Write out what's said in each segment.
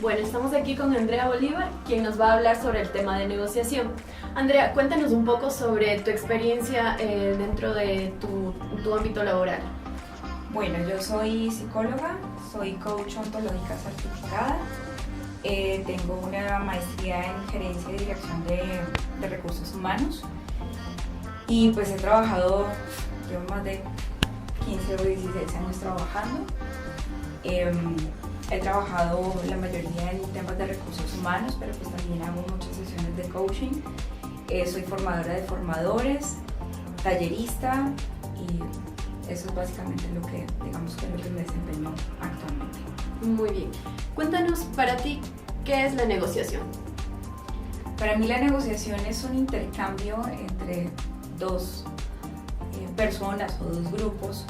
Bueno, estamos aquí con Andrea Bolívar, quien nos va a hablar sobre el tema de negociación. Andrea, cuéntanos un poco sobre tu experiencia dentro de tu ámbito laboral. Bueno, yo soy psicóloga, soy coach ontológica certificada, tengo una maestría en gerencia y dirección de recursos humanos y pues he trabajado, llevo más de 15 o 16 años trabajando. He trabajado la mayoría en temas de recursos humanos, pero pues también hago muchas sesiones de coaching. Soy formadora de formadores, tallerista y eso es básicamente lo que me desempeño actualmente. Muy bien. Cuéntanos para ti, ¿qué es la negociación? Para mí la negociación es un intercambio entre dos personas o dos grupos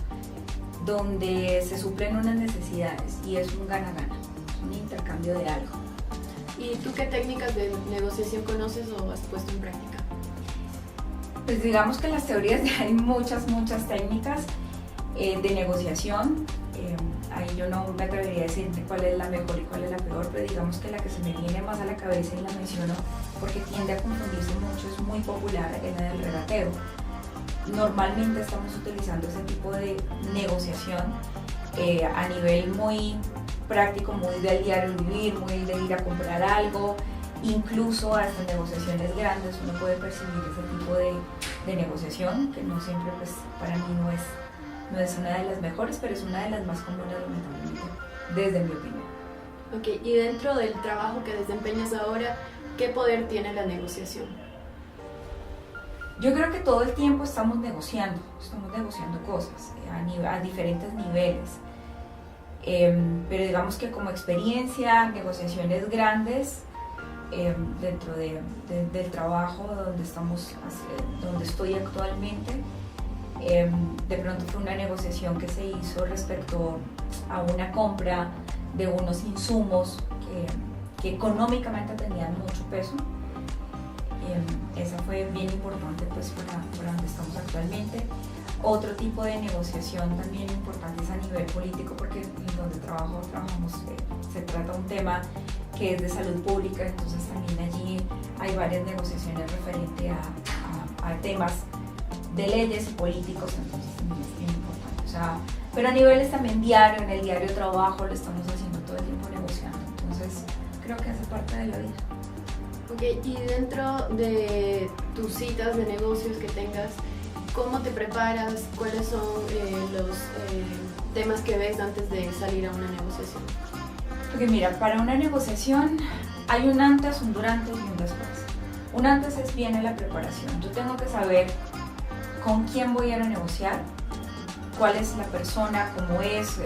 donde se suplen unas necesidades y es un gana-gana, es un intercambio de algo. ¿Y tú qué técnicas de negociación conoces o has puesto en práctica? Pues digamos que en las teorías hay muchas técnicas de negociación. Ahí yo no me atrevería a decir cuál es la mejor y cuál es la peor, pero digamos que la que se me viene más a la cabeza y la menciono porque tiende a confundirse mucho, es muy popular, es la del regateo. Normalmente estamos utilizando ese tipo de negociación a nivel muy práctico, muy del diario vivir, muy de ir a comprar algo, incluso hasta negociaciones grandes uno puede percibir ese tipo de negociación, que no siempre pues para mí no es una de las mejores, pero es una de las más comunes lamentablemente, desde mi opinión. Ok, y dentro del trabajo que desempeñas ahora, ¿qué poder tiene la negociación? Yo creo que todo el tiempo estamos negociando cosas a diferentes niveles, pero digamos que como experiencia, negociaciones grandes dentro del trabajo donde estoy actualmente, de pronto fue una negociación que se hizo respecto a una compra de unos insumos que económicamente tenían mucho peso. Esa fue bien importante pues para donde estamos actualmente. Otro tipo de negociación también importante es a nivel político, porque en donde trabajamos se trata un tema que es de salud pública, entonces también allí hay varias negociaciones referente a temas de leyes y políticos, entonces también es bien importante. O sea, pero a niveles también diario, en el diario trabajo lo estamos haciendo todo el tiempo negociando, entonces creo que hace parte de la vida. Ok, y dentro de tus citas de negocios que tengas, ¿cómo te preparas? ¿Cuáles son los temas que ves antes de salir a una negociación? Porque mira, para una negociación hay un antes, un durante y un después. Un antes es viene la preparación. Yo tengo que saber con quién voy a ir a negociar, cuál es la persona, cómo es,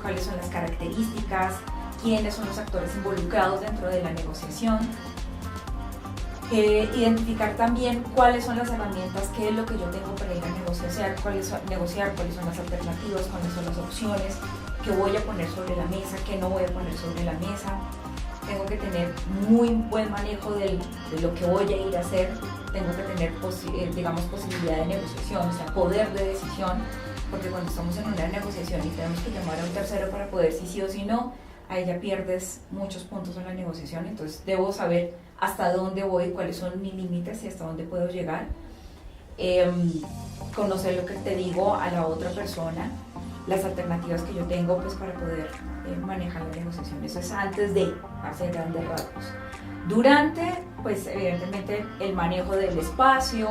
cuáles son las características, quiénes son los actores involucrados dentro de la negociación. Identificar también cuáles son las herramientas, qué es lo que yo tengo para ir a negociar, cuáles son las alternativas, cuáles son las opciones que voy a poner sobre la mesa, qué no voy a poner sobre la mesa. Tengo que tener muy buen manejo de lo que voy a ir a hacer, tengo que tener posibilidad de negociación, o sea, poder de decisión, porque cuando estamos en una negociación y tenemos que llamar a un tercero para poder si sí o si no, ahí ya pierdes muchos puntos en la negociación, entonces debo saber hasta dónde voy, cuáles son mis límites y hasta dónde puedo llegar. Conocer lo que te digo a la otra persona, las alternativas que yo tengo pues para poder manejar la negociación. Eso es antes de hacer grandes rasgos. Durante, pues evidentemente el manejo del espacio,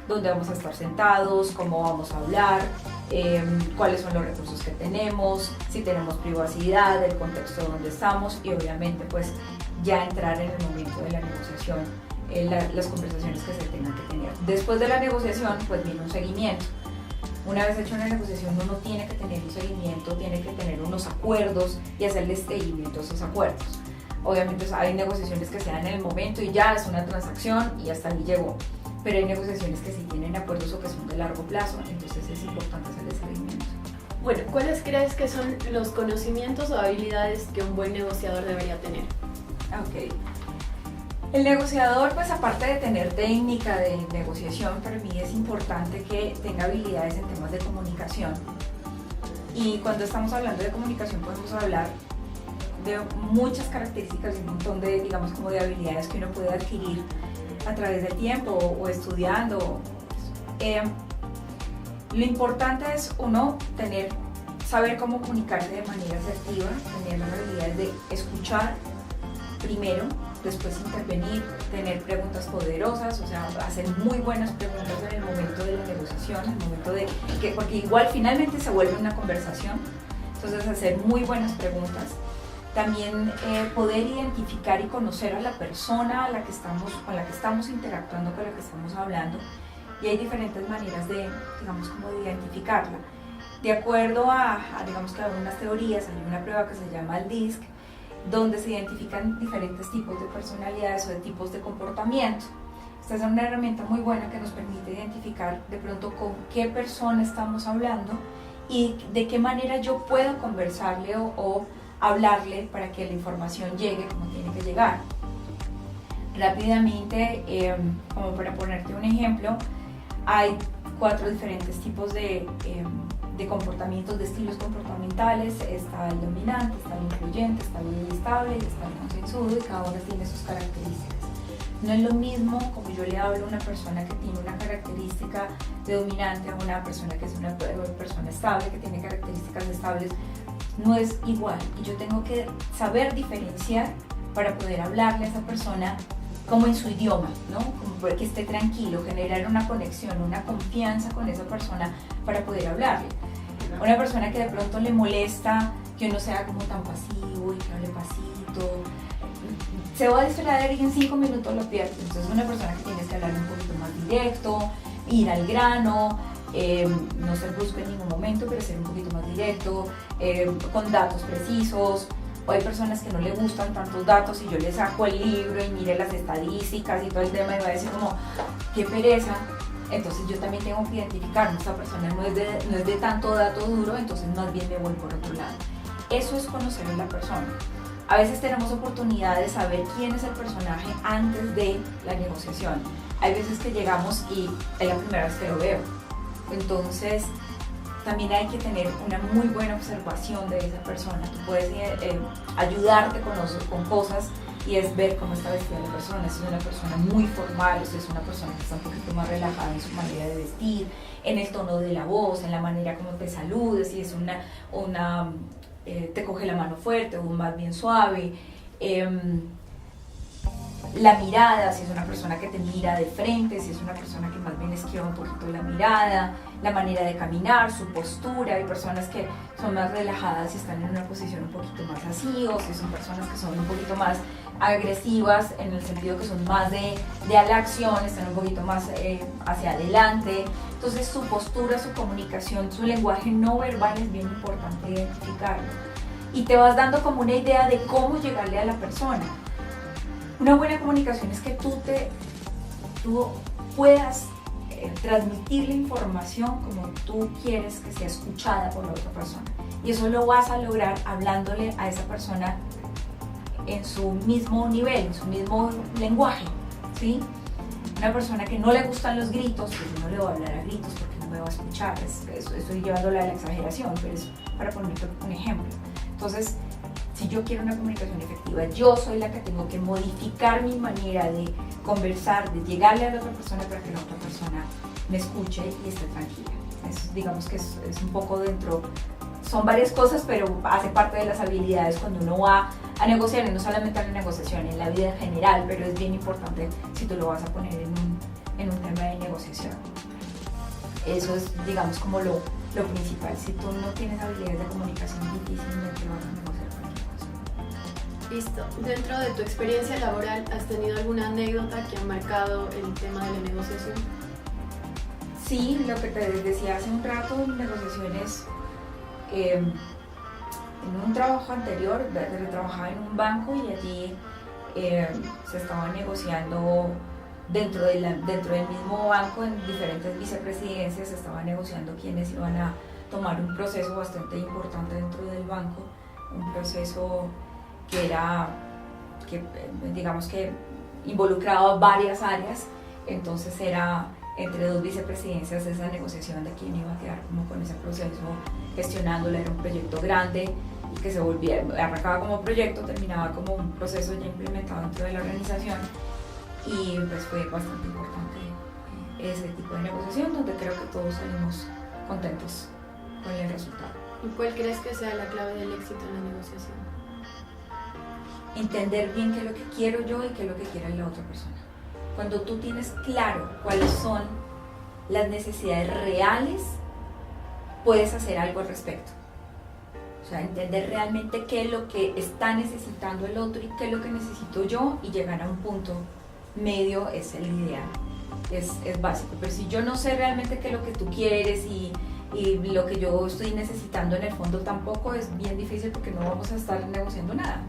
dónde vamos a estar sentados, cómo vamos a hablar, cuáles son los recursos que tenemos, si tenemos privacidad, el contexto donde estamos y obviamente pues ya entrar en el momento de la negociación, las conversaciones que se tengan que tener. Después de la negociación pues viene un seguimiento. Una vez hecho una negociación uno tiene que tener un seguimiento, tiene que tener unos acuerdos y hacerle seguimiento a esos acuerdos. Obviamente hay negociaciones que se dan en el momento y ya es una transacción y hasta ahí llegó. Pero hay negociaciones que sí tienen acuerdos o que son de largo plazo, entonces es importante hacerle seguimiento. Bueno, ¿cuáles crees que son los conocimientos o habilidades que un buen negociador debería tener? Ok. El negociador, pues aparte de tener técnica de negociación, para mí es importante que tenga habilidades en temas de comunicación. Y cuando estamos hablando de comunicación podemos hablar de de muchas características y un montón de, digamos, como de habilidades que uno puede adquirir a través del tiempo o estudiando. Lo importante es uno saber cómo comunicarse de manera asertiva, tener las habilidades de escuchar primero, después intervenir, tener preguntas poderosas, o sea, hacer muy buenas preguntas en el momento de la negociación, en el momento porque igual finalmente se vuelve una conversación, entonces hacer muy buenas preguntas. También poder identificar y conocer a la persona con la que estamos interactuando, con la que estamos hablando, y hay diferentes maneras de, digamos, como de identificarla. De acuerdo digamos que a algunas teorías, hay una prueba que se llama el DISC, donde se identifican diferentes tipos de personalidades o de tipos de comportamiento. Esta es una herramienta muy buena que nos permite identificar de pronto con qué persona estamos hablando y de qué manera yo puedo conversarle o hablarle para que la información llegue como tiene que llegar. Rápidamente, como para ponerte un ejemplo, hay 4 diferentes tipos de comportamientos, de estilos comportamentales. Está el dominante, está el influyente, está el estable y está el consensuado, y cada uno tiene sus características. No es lo mismo como yo le hablo a una persona que tiene una característica de dominante a una persona que es una persona estable, que tiene características estables. No es igual, y yo tengo que saber diferenciar para poder hablarle a esa persona como en su idioma, ¿no? Como para que esté tranquilo, generar una conexión, una confianza con esa persona para poder hablarle. Una persona que de pronto le molesta que uno sea como tan pasivo y que hable pasito, se va a distraer y en 5 minutos lo pierde. Entonces una persona que tienes que hablar un poquito más directo, ir al grano, no ser brusco en ningún momento, pero ser un poquito más directo, con datos precisos. O hay personas que no le gustan tantos datos y yo le saco el libro y mire las estadísticas y todo el tema y va a decir como, qué pereza. Entonces yo también tengo que identificar, esta persona no es de tanto dato duro, entonces más bien me voy por otro lado. Eso es conocer a la persona. A veces tenemos oportunidad de saber quién es el personaje antes de la negociación. Hay veces que llegamos y es la primera vez que lo veo. Entonces también hay que tener una muy buena observación de esa persona. Tú puedes ayudarte con cosas y es ver cómo está vestida la persona. Si es una persona muy formal, o si es una persona que está un poquito más relajada en su manera de vestir, en el tono de la voz, en la manera como te saluda, si es te coge la mano fuerte o más bien suave. La mirada, si es una persona que te mira de frente, si es una persona que más bien esquiva un poquito la mirada, la manera de caminar, su postura. Hay personas que son más relajadas y están en una posición un poquito más así, o si son personas que son un poquito más agresivas en el sentido que son más de a la acción, están un poquito más hacia adelante. Entonces su postura, su comunicación, su lenguaje no verbal es bien importante identificarlo. Y te vas dando como una idea de cómo llegarle a la persona. Una buena comunicación es que tú puedas transmitir la información como tú quieres que sea escuchada por la otra persona. Y eso lo vas a lograr hablándole a esa persona en su mismo nivel, en su mismo lenguaje, ¿sí? Una persona que no le gustan los gritos, pues yo no le voy a hablar a gritos porque no me va a escuchar. Estoy llevándola a la exageración, pero es para ponerte un ejemplo. Entonces, si yo quiero una comunicación efectiva, yo soy la que tengo que modificar mi manera de conversar, de llegarle a la otra persona para que la otra persona me escuche y esté tranquila. Eso, digamos que es un poco dentro, son varias cosas, pero hace parte de las habilidades cuando uno va a negociar, y no solamente en la negociación, en la vida en general, pero es bien importante si tú lo vas a poner en un tema de negociación. Eso es, digamos, como lo principal. Si tú no tienes habilidades de comunicación, difícilmente vas a negociar cualquier cosa. Listo. Dentro de tu experiencia laboral, ¿has tenido alguna anécdota que ha marcado el tema de la negociación? Sí, lo que te decía hace un rato, negociaciones. En un trabajo anterior, trabajaba en un banco y allí se estaba negociando dentro del mismo banco, en diferentes vicepresidencias, se estaba negociando quiénes iban a tomar un proceso bastante importante dentro del banco, un proceso que digamos que involucraba varias áreas. Entonces era entre 2 vicepresidencias esa negociación de quién iba a quedar como con ese proceso gestionándolo. Era un proyecto grande y que se volvía, arrancaba como proyecto, terminaba como un proceso ya implementado dentro de la organización, y pues fue bastante importante ese tipo de negociación, donde creo que todos salimos contentos con el resultado. ¿Y cuál crees que sea la clave del éxito en la negociación? Entender bien qué es lo que quiero yo y qué es lo que quiere la otra persona. Cuando tú tienes claro cuáles son las necesidades reales, puedes hacer algo al respecto. O sea, entender realmente qué es lo que está necesitando el otro y qué es lo que necesito yo, y llegar a un punto medio es el ideal, es básico. Pero si yo no sé realmente qué es lo que tú quieres y lo que yo estoy necesitando, en el fondo tampoco, es bien difícil, porque no vamos a estar negociando nada.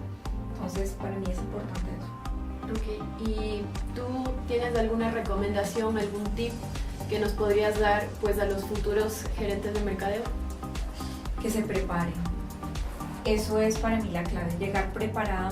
Entonces, para mí es importante eso. Ok, ¿y tú tienes alguna recomendación, algún tip que nos podrías dar pues a los futuros gerentes de mercadeo? Que se preparen. Eso es para mí la clave, llegar preparada